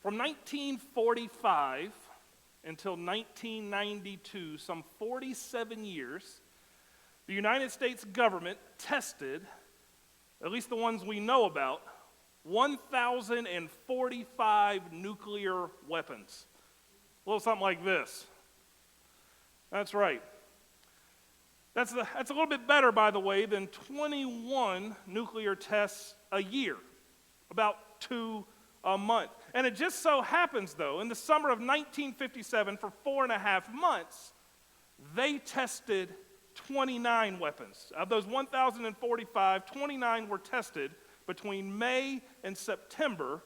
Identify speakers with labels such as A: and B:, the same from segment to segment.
A: From 1945 until 1992, some 47 years, the United States government tested, at least the ones we know about, 1,045 nuclear weapons. A little something like this. That's right. That's a little bit better, by the way, than 21 nuclear tests a year, about 2 a month. And it just so happens, though, in the summer of 1957, for 4.5 months, they tested 29 weapons. Of those 1,045, 29 were tested between May and September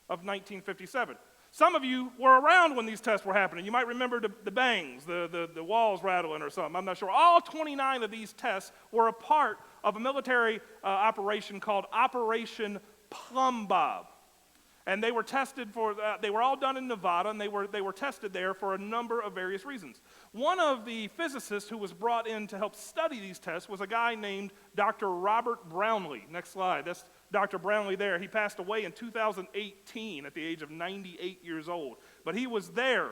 A: of 1957. Some of you were around when these tests were happening. You might remember the bangs, the walls rattling or something. I'm not sure. All 29 of these tests were a part of a military operation called Operation Plumb Bob. And they were tested they were all done in Nevada, and they were tested there for a number of various reasons. One of the physicists who was brought in to help study these tests was a guy named Dr. Robert Brownlee. Next slide. That's Dr. Brownlee there. He passed away in 2018 at the age of 98 years old. But he was there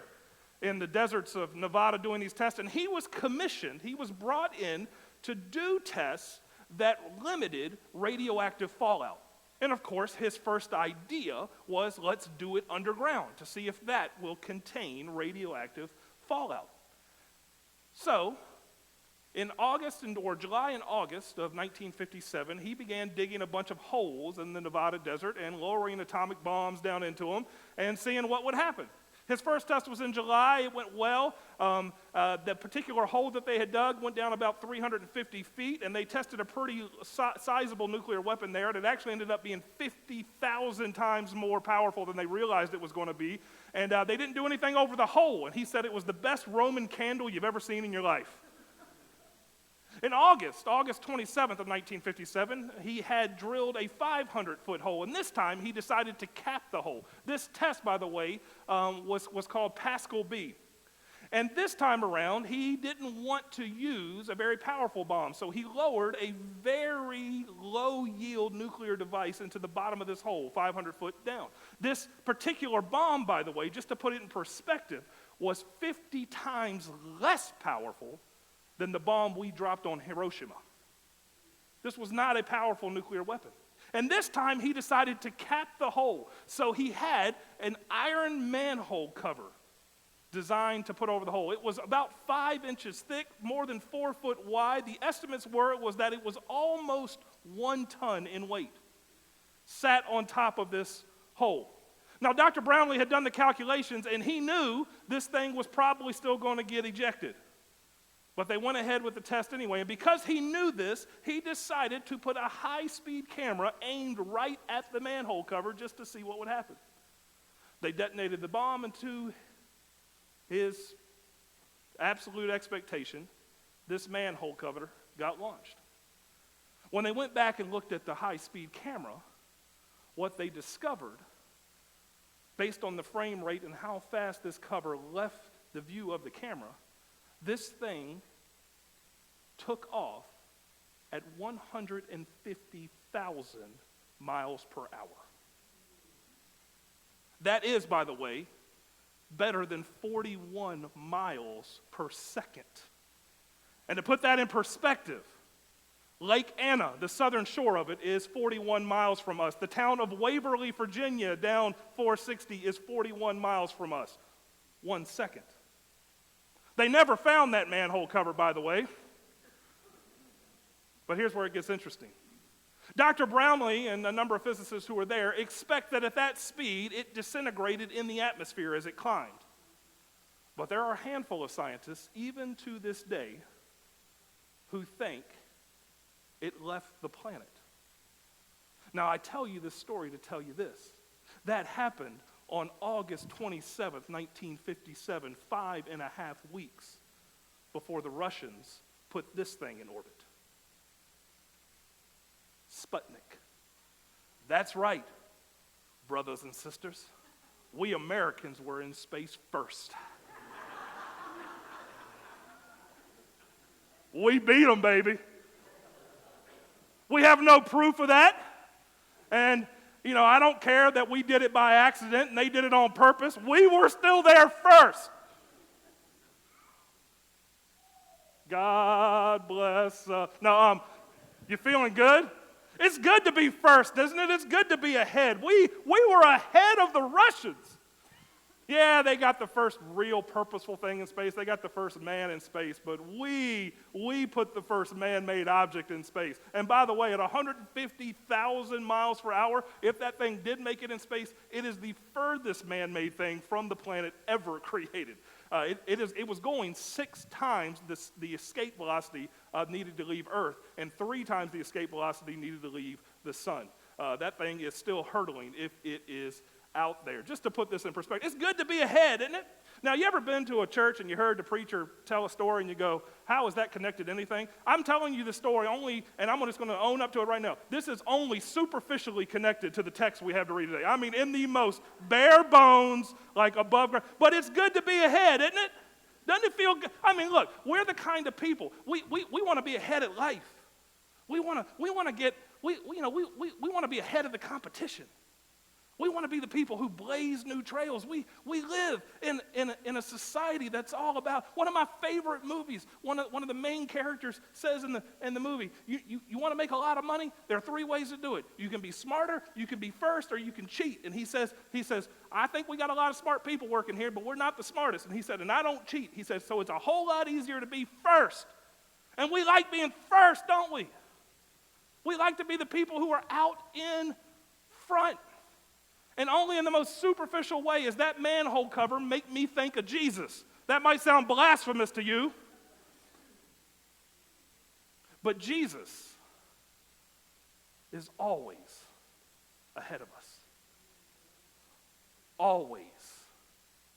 A: in the deserts of Nevada doing these tests, and he was commissioned, he was brought in to do tests that limited radioactive fallout. And of course, his first idea was, let's do it underground to see if that will contain radioactive fallout. So, in July and August of 1957, he began digging a bunch of holes in the Nevada desert and lowering atomic bombs down into them and seeing what would happen. His first test was in July. It went well. The particular hole that they had dug went down about 350 feet, and they tested a pretty sizable nuclear weapon there. And it actually ended up being 50,000 times more powerful than they realized it was going to be. And they didn't do anything over the hole, and he said it was the best Roman candle you've ever seen in your life. In August 27th of 1957, he had drilled a 500-foot hole, and this time he decided to cap the hole. This test, by the way, was called Pascal B. And this time around, he didn't want to use a very powerful bomb, so he lowered a very low-yield nuclear device into the bottom of this hole, 500 foot down. This particular bomb, by the way, just to put it in perspective, was 50 times less powerful than the bomb we dropped on Hiroshima. This was not a powerful nuclear weapon. And this time he decided to cap the hole. So he had an iron manhole cover designed to put over the hole. It was about 5 inches thick, more than 4 foot wide. The estimates was that it was almost 1 ton in weight, sat on top of this hole. Now, Dr. Brownlee had done the calculations, and he knew this thing was probably still going to get ejected. But they went ahead with the test anyway, and because he knew this, he decided to put a high-speed camera aimed right at the manhole cover just to see what would happen. They detonated the bomb, and to his absolute expectation, this manhole cover got launched. When they went back and looked at the high-speed camera, what they discovered, based on the frame rate and how fast this cover left the view of the camera, this thing took off at 150,000 miles per hour. That is, by the way, better than 41 miles per second. And to put that in perspective, Lake Anna, the southern shore of it, is 41 miles from us. The town of Waverly, Virginia, down 460, is 41 miles from us. 1 second. They never found that manhole cover, by the way. But here's where it gets interesting. Dr. Brownlee and a number of physicists who were there expect that at that speed, it disintegrated in the atmosphere as it climbed. But there are a handful of scientists, even to this day, who think it left the planet. Now, I tell you this story to tell you this. That happened on August 27th, 1957, 5.5 weeks before the Russians put this thing in orbit. Sputnik. That's right, brothers and sisters. We Americans were in space first. We beat them, baby. We have no proof of that. And I don't care that we did it by accident and they did it on purpose. We were still there first. God bless. You feeling good? It's good to be first, isn't it? It's good to be ahead. We were ahead of the Russians. Yeah, they got the first real purposeful thing in space. They got the first man in space, but we put the first man-made object in space. And by the way, at 150,000 miles per hour, if that thing did make it in space, it is the furthest man-made thing from the planet ever created. It was going 6 times the escape velocity needed to leave Earth, and 3 times the escape velocity needed to leave the sun. That thing is still hurtling if it is out there. Just to put this in perspective, it's good to be ahead, isn't it? Now, you ever been to a church and you heard the preacher tell a story and you go, how is that connected to anything? I'm telling you the story only, and I'm just going to own up to it right now. This is only superficially connected to the text we have to read today. I mean, in the most bare bones, like above ground. But it's good to be ahead, isn't it? Doesn't it feel good? I mean, look, we're the kind of people, we want to be ahead at life. We want to be ahead of the competition. We want to be the people who blaze new trails. We live in a society that's all about, one of my favorite movies, one of the main characters says in the movie, you want to make a lot of money? There are 3 ways to do it. You can be smarter, you can be first, or you can cheat. And he says, I think we got a lot of smart people working here, but we're not the smartest. And he said, and I don't cheat. He says, so it's a whole lot easier to be first. And we like being first, don't we? We like to be the people who are out in front. And only in the most superficial way is that manhole cover make me think of Jesus. That might sound blasphemous to you. But Jesus is always ahead of us. Always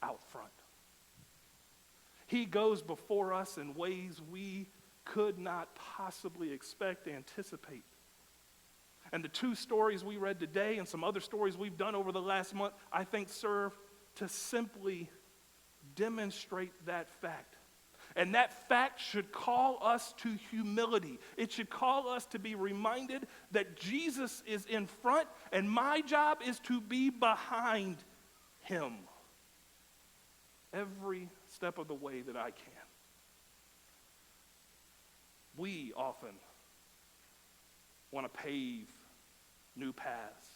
A: out front. He goes before us in ways we could not possibly expect, anticipate. And the 2 stories we read today and some other stories we've done over the last month, I think serve to simply demonstrate that fact. And that fact should call us to humility. It should call us to be reminded that Jesus is in front and my job is to be behind him every step of the way that I can. We often want to pave new paths,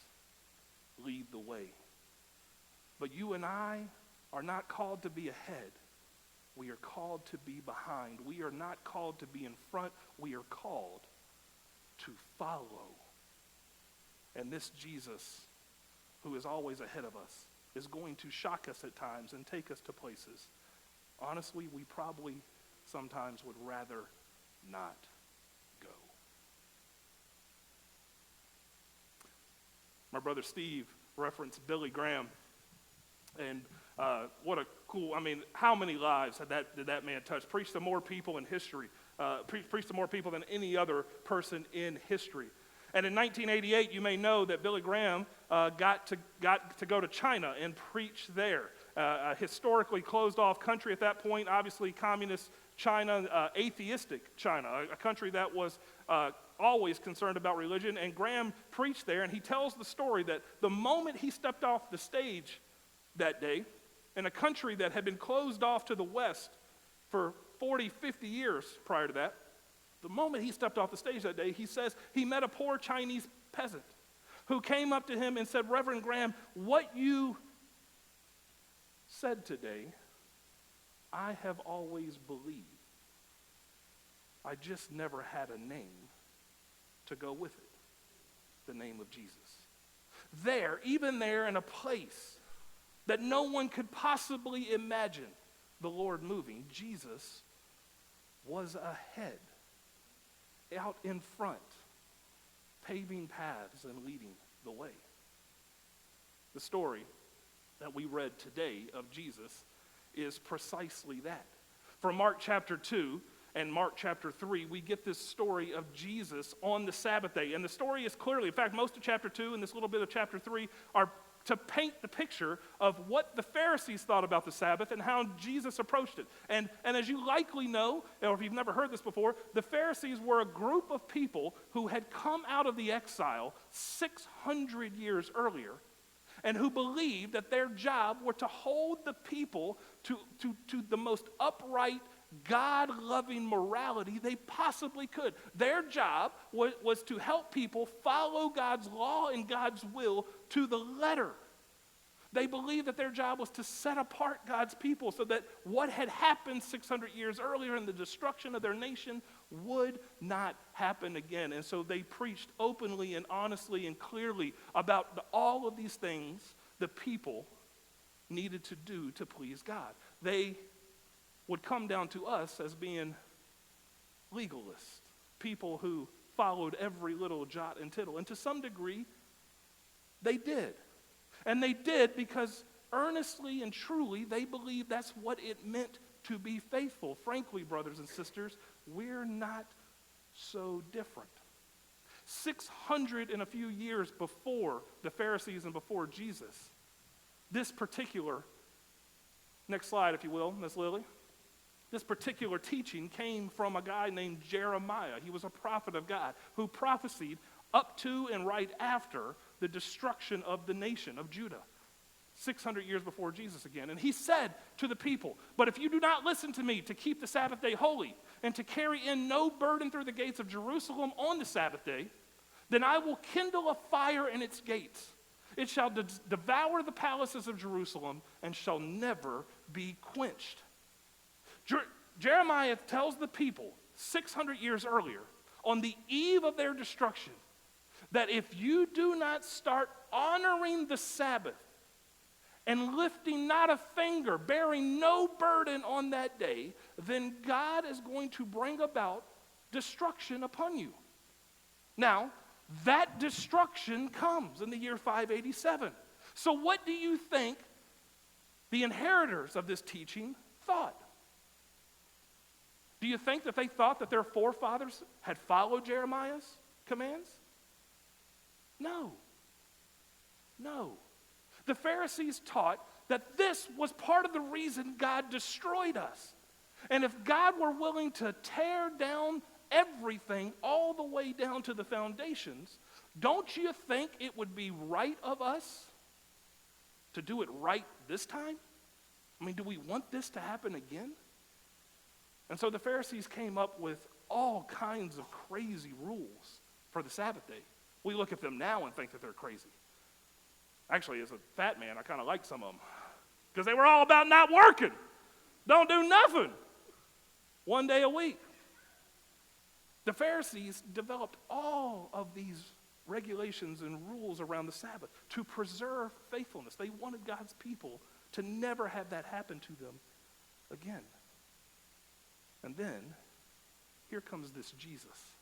A: lead the way. But you and I are not called to be ahead. We are called to be behind. We are not called to be in front. We are called to follow. And this Jesus, who is always ahead of us, is going to shock us at times and take us to places. Honestly, we probably sometimes would rather not go. My brother Steve referenced Billy Graham, and what a cool, how many lives did that man touch? Preached to more people in history, preached to more people than any other person in history. And in 1988, you may know that Billy Graham got to go to China and preach there. A historically closed off country at that point, obviously communist China, atheistic China, a country that was always concerned about religion. And Graham preached there, and he tells the story that the moment he stepped off the stage that day, in a country that had been closed off to the West for 40, 50 years prior to that, the moment he stepped off the stage that day, he says he met a poor Chinese peasant who came up to him and said, Reverend Graham, what you said today, I have always believed. I just never had a name to go with it, the name of Jesus. There, even there in a place that no one could possibly imagine the Lord moving, Jesus was ahead, out in front, paving paths and leading the way. The story that we read today of Jesus is precisely that. From Mark chapter 2 and Mark chapter 3, we get this story of Jesus on the Sabbath day. And the story is clearly, in fact, most of chapter 2 and this little bit of chapter 3 are to paint the picture of what the Pharisees thought about the Sabbath and how Jesus approached it. And as you likely know, or if you've never heard this before, the Pharisees were a group of people who had come out of the exile 600 years earlier and who believed that their job were to hold the people to the most upright, God-loving morality they possibly could. Their job was to help people follow God's law and God's will to the letter. They believed that their job was to set apart God's people so that what had happened 600 years earlier in the destruction of their nation would not happen again. And so they preached openly and honestly and clearly about all of these things the people needed to do to please God. They would come down to us as being legalists, people who followed every little jot and tittle. And to some degree, they did. And they did because earnestly and truly, they believed that's what it meant to be faithful. Frankly, brothers and sisters, we're not so different. 600 and a few years before the Pharisees and before Jesus, this particular, next slide if you will, Miss Lily. This particular teaching came from a guy named Jeremiah. He was a prophet of God who prophesied up to and right after the destruction of the nation of Judah, 600 years before Jesus again. And he said to the people, "But if you do not listen to me to keep the Sabbath day holy and to carry in no burden through the gates of Jerusalem on the Sabbath day, then I will kindle a fire in its gates. It shall devour the palaces of Jerusalem and shall never be quenched." Jeremiah tells the people 600 years earlier, on the eve of their destruction, that if you do not start honoring the Sabbath and lifting not a finger, bearing no burden on that day, then God is going to bring about destruction upon you. Now, that destruction comes in the year 587. So what do you think the inheritors of this teaching thought? Do you think that they thought that their forefathers had followed Jeremiah's commands? No. No. The Pharisees taught that this was part of the reason God destroyed us. And if God were willing to tear down everything all the way down to the foundations, don't you think it would be right of us to do it right this time? I mean, do we want this to happen again? And so the Pharisees came up with all kinds of crazy rules for the Sabbath day. We look at them now and think that they're crazy. Actually, as a fat man, I kind of like some of them because they were all about not working. Don't do nothing. One day a week. The Pharisees developed all of these regulations and rules around the Sabbath to preserve faithfulness. They wanted God's people to never have that happen to them again. And then, here comes this Jesus.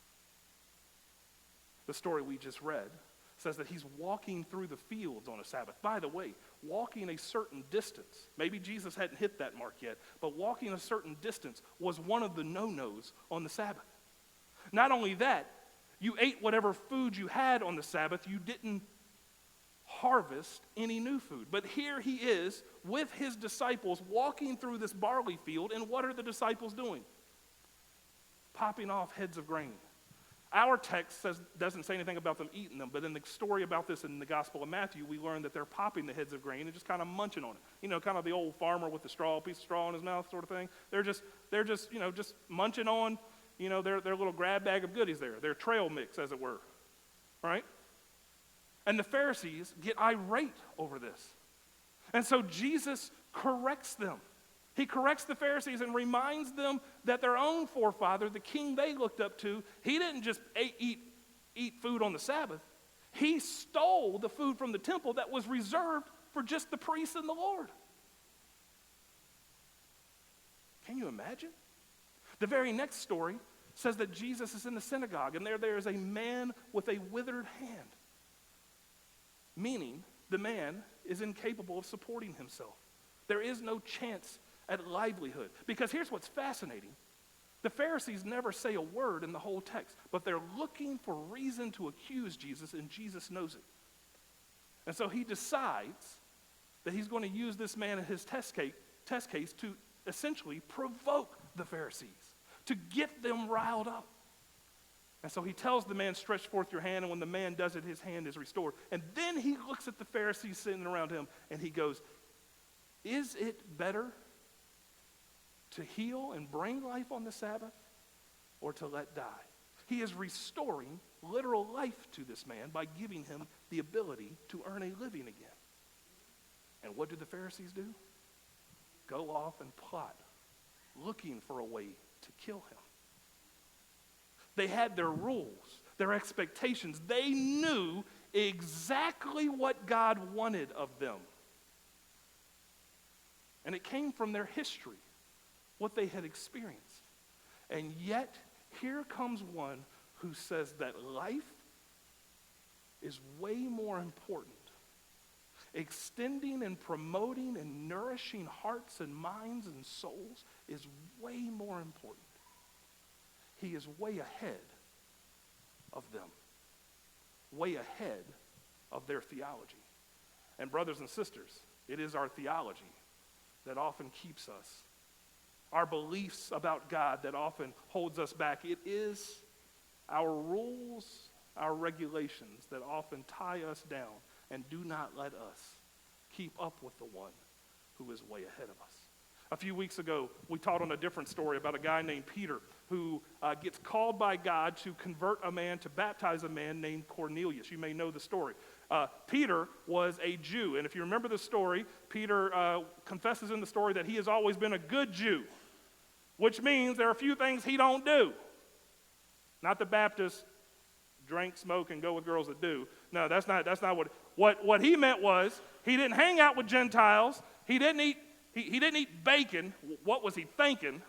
A: The story we just read says that he's walking through the fields on a Sabbath. By the way, walking a certain distance, maybe Jesus hadn't hit that mark yet, but walking a certain distance was one of the no-nos on the Sabbath. Not only that, you ate whatever food you had on the Sabbath. You didn't harvest any new food. But here he is with his disciples walking through this barley field, and what are the disciples doing? Popping off heads of grain. Our text doesn't say anything about them eating them, but in the story about this in the Gospel of Matthew, we learn that they're popping the heads of grain and just kind of munching on it. You know, kind of the old farmer with the piece of straw in his mouth sort of thing. They're just munching on, their little grab bag of goodies there, their trail mix, as it were, right? And the Pharisees get irate over this. And so Jesus corrects them. He corrects the Pharisees and reminds them that their own forefather, the king they looked up to, he didn't just eat food on the Sabbath. He stole the food from the temple that was reserved for just the priests and the Lord. Can you imagine? The very next story says that Jesus is in the synagogue, and there is a man with a withered hand, meaning the man is incapable of supporting himself. There is no chance at livelihood. Because here's what's fascinating. The Pharisees never say a word in the whole text, but they're looking for reason to accuse Jesus, and Jesus knows it. And so he decides that he's going to use this man in his test case to essentially provoke the Pharisees, to get them riled up. And so he tells the man, stretch forth your hand, and when the man does it, his hand is restored. And then he looks at the Pharisees sitting around him, and he goes, is it better to heal and bring life on the Sabbath, or to let die? He is restoring literal life to this man by giving him the ability to earn a living again. And what do the Pharisees do? Go off and plot, looking for a way to kill him. They had their rules, their expectations. They knew exactly what God wanted of them. And it came from their history, what they had experienced. And yet, here comes one who says that life is way more important. Extending and promoting and nourishing hearts and minds and souls is way more important. He is way ahead of them, way ahead of their theology. And brothers and sisters, it is our theology that often keeps us, our beliefs about God that often holds us back. It is our rules, our regulations that often tie us down and do not let us keep up with the one who is way ahead of us. A few weeks ago, we taught on a different story about a guy named Peter who gets called by God to convert a man, to baptize a man named Cornelius. You may know the story. Peter was a Jew, and if you remember the story, Peter confesses in the story that he has always been a good Jew, which means there are a few things he don't do. Not the Baptists drink, smoke, and go with girls that do. No, that's not what he meant was he didn't hang out with Gentiles. He didn't eat bacon. What was he thinking?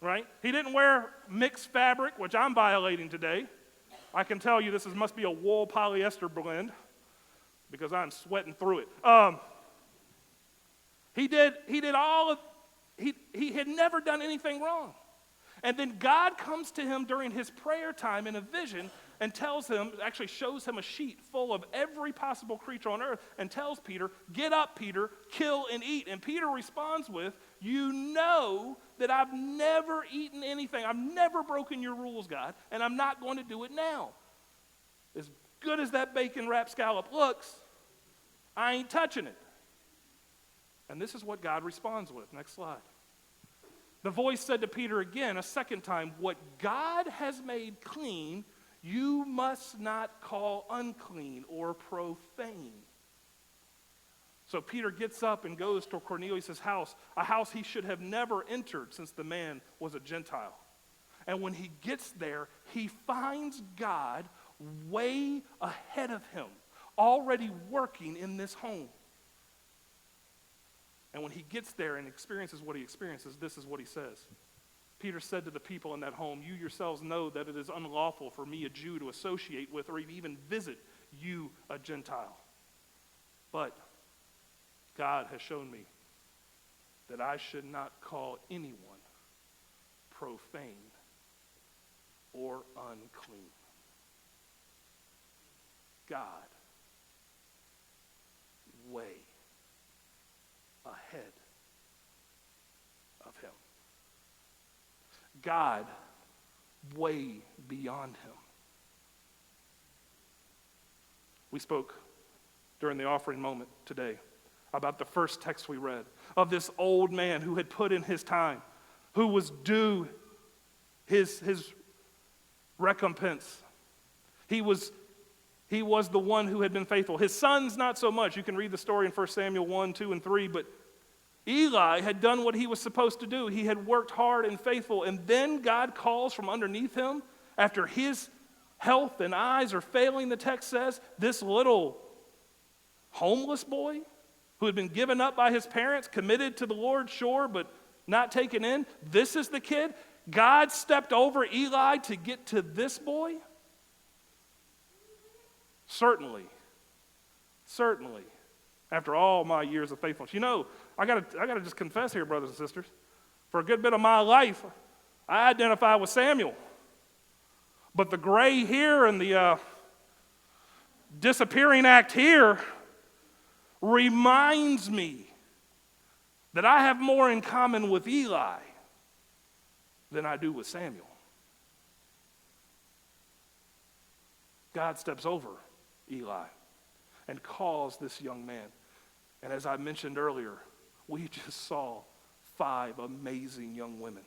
A: Right? He didn't wear mixed fabric, which I'm violating today. I can tell you this must be a wool polyester blend because I'm sweating through it. He had never done anything wrong. And then God comes to him during his prayer time in a vision and tells him, actually shows him a sheet full of every possible creature on earth and tells Peter, get up, Peter, kill and eat. And Peter responds with, you know that I've never eaten anything. I've never broken your rules, God, and I'm not going to do it now. As good as that bacon wrapped scallop looks, I ain't touching it. And this is what God responds with. Next slide. The voice said to Peter again, a second time, what God has made clean, you must not call unclean or profane. So Peter gets up and goes to Cornelius' house, a house he should have never entered since the man was a Gentile. And when he gets there, he finds God way ahead of him, already working in this home. And when he gets there and experiences what he experiences, this is what he says. Peter said to the people in that home, you yourselves know that it is unlawful for me, a Jew, to associate with or even visit you, a Gentile. But God has shown me that I should not call anyone profane or unclean. God, way ahead of him. God, way beyond him. We spoke during the offering moment today about the first text we read, of this old man who had put in his time, who was due his recompense. He was the one who had been faithful. His sons, not so much. You can read the story in 1 Samuel 1, 2, and 3, but Eli had done what he was supposed to do. He had worked hard and faithful, and then God calls from underneath him, after his health and eyes are failing, the text says, this little homeless boy who had been given up by his parents, committed to the Lord, sure, but not taken in. This is the kid. God stepped over Eli to get to this boy? Certainly. After all my years of faithfulness. You know, I gotta just confess here, brothers and sisters. For a good bit of my life, I identify with Samuel. But the gray hair and the disappearing act here reminds me that I have more in common with Eli than I do with Samuel. God steps over Eli and calls this young man. And as I mentioned earlier, we just saw 5 amazing young women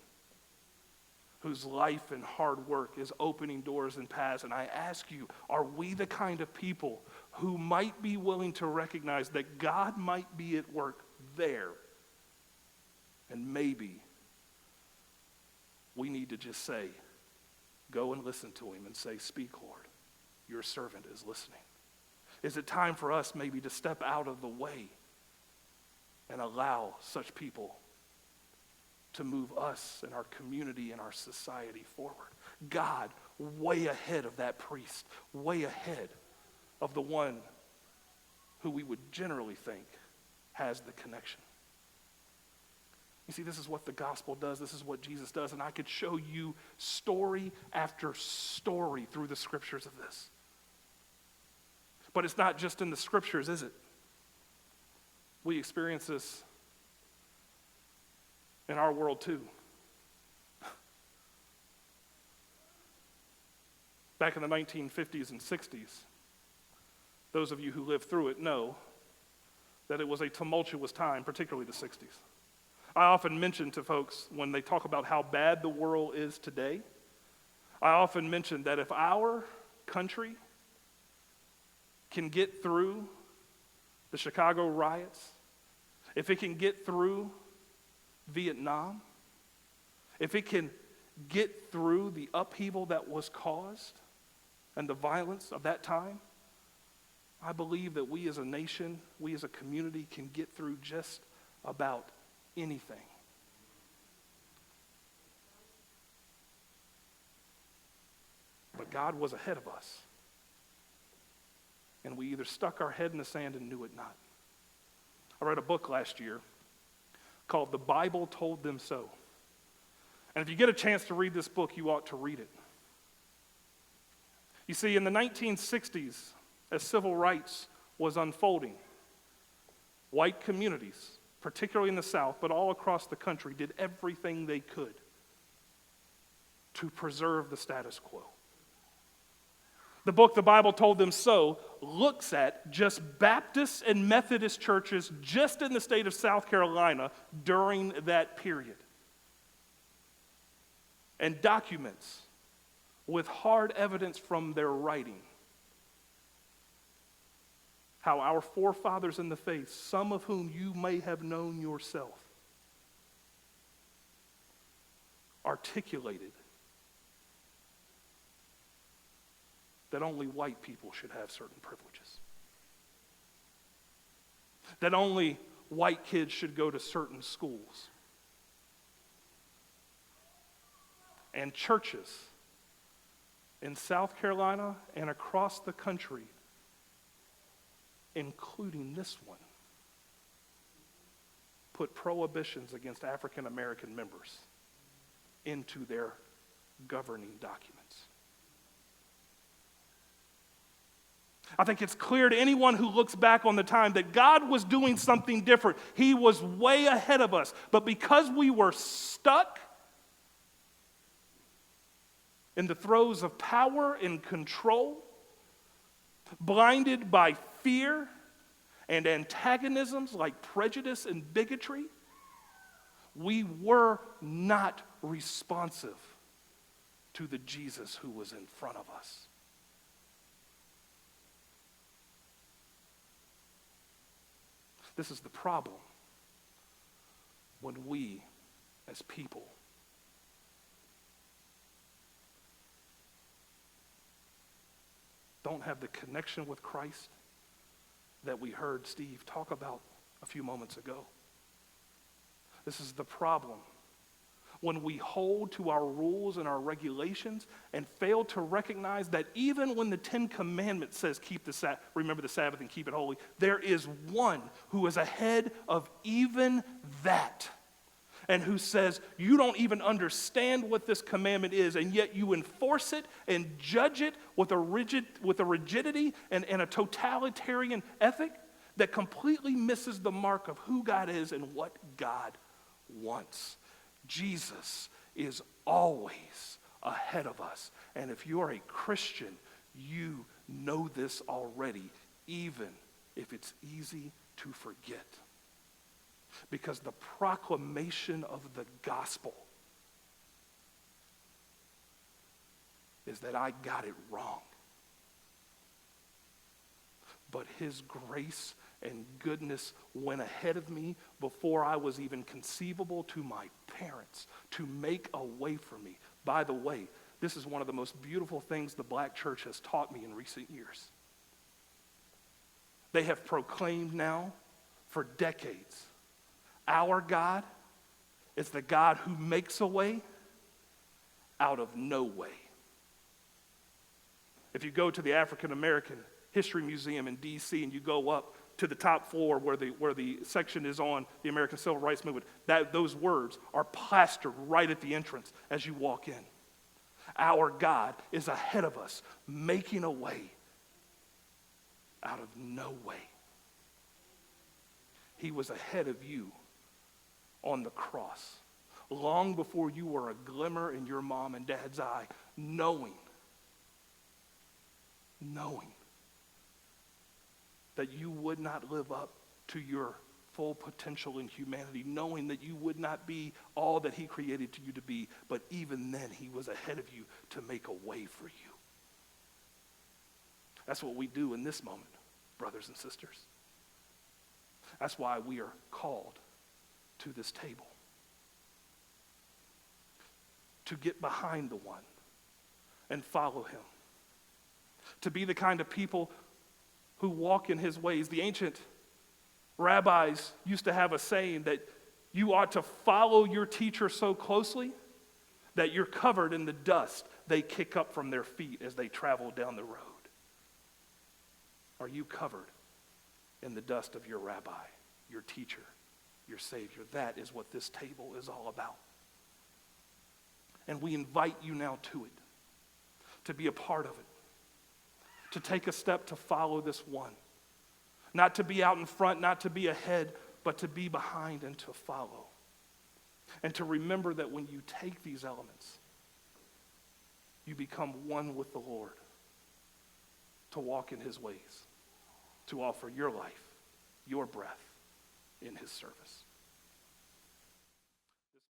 A: whose life and hard work is opening doors and paths. And I ask you, are we the kind of people who might be willing to recognize that God might be at work there? And maybe we need to just say, go and listen to him and say, speak, Lord, your servant is listening. Is it time for us maybe to step out of the way and allow such people to move us and our community and our society forward? God, way ahead of that priest, way ahead of the one who we would generally think has the connection. You see, this is what the gospel does. This is what Jesus does. And I could show you story after story through the scriptures of this. But it's not just in the scriptures, is it? We experience this in our world too. Back in the 1950s and 60s, those of you who lived through it know that it was a tumultuous time, particularly the 60s. I often mention to folks when they talk about how bad the world is today, I often mention that if our country can get through the Chicago riots, if it can get through Vietnam, if it can get through the upheaval that was caused and the violence of that time, I believe that we as a nation, we as a community can get through just about anything. But God was ahead of us. And we either stuck our head in the sand and knew it not. I read a book last year called The Bible Told Them So. And if you get a chance to read this book, you ought to read it. You see, in the 1960s, as civil rights was unfolding, white communities, particularly in the South, but all across the country, did everything they could to preserve the status quo. The book, The Bible Told Them So, looks at just Baptist and Methodist churches just in the state of South Carolina during that period, and documents with hard evidence from their writing how our forefathers in the faith, some of whom you may have known yourself, articulated that only white people should have certain privileges, that only white kids should go to certain schools, and churches in South Carolina and across the country, including this one, put prohibitions against African American members into their governing documents. I think it's clear to anyone who looks back on the time that God was doing something different. He was way ahead of us. But because we were stuck in the throes of power and control, blinded by fear and antagonisms like prejudice and bigotry, we were not responsive to the Jesus who was in front of us. This is the problem when we, as people, don't have the connection with Christ that we heard Steve talk about a few moments ago. This is the problem when we hold to our rules and our regulations and fail to recognize that even when the 10 Commandments says remember the Sabbath and keep it holy, there is one who is ahead of even that. and who says you don't even understand what this commandment is, and yet you enforce it and judge it with a rigidity and a totalitarian ethic that completely misses the mark of who God is and what God wants. Jesus is always ahead of us. And if you're a Christian, you know this already, even if it's easy to forget. Because the proclamation of the gospel is that I got it wrong. But his grace and goodness went ahead of me before I was even conceivable to my parents to make a way for me. By the way, this is one of the most beautiful things the black church has taught me in recent years. They have proclaimed now for decades, our God is the God who makes a way out of no way. If you go to the African American History Museum in D.C. and you go up to the top floor where the section is on the American Civil Rights Movement, those words are plastered right at the entrance as you walk in. Our God is ahead of us, making a way out of no way. He was ahead of you on the cross, long before you were a glimmer in your mom and dad's eye, knowing that you would not live up to your full potential in humanity, knowing that you would not be all that he created you to be, but even then he was ahead of you to make a way for you. That's what we do in this moment, brothers and sisters. That's why we are called to this table, to get behind the one and follow him, to be the kind of people who walk in his ways. The ancient rabbis used to have a saying that you ought to follow your teacher so closely that you're covered in the dust they kick up from their feet as they travel down the road. Are you covered in the dust of your rabbi, your teacher, your Savior? That is what this table is all about. And we invite you now to it, to be a part of it, to take a step to follow this one. Not to be out in front, not to be ahead, but to be behind and to follow. And to remember that when you take these elements, you become one with the Lord, to walk in his ways, to offer your life, your breath in his service.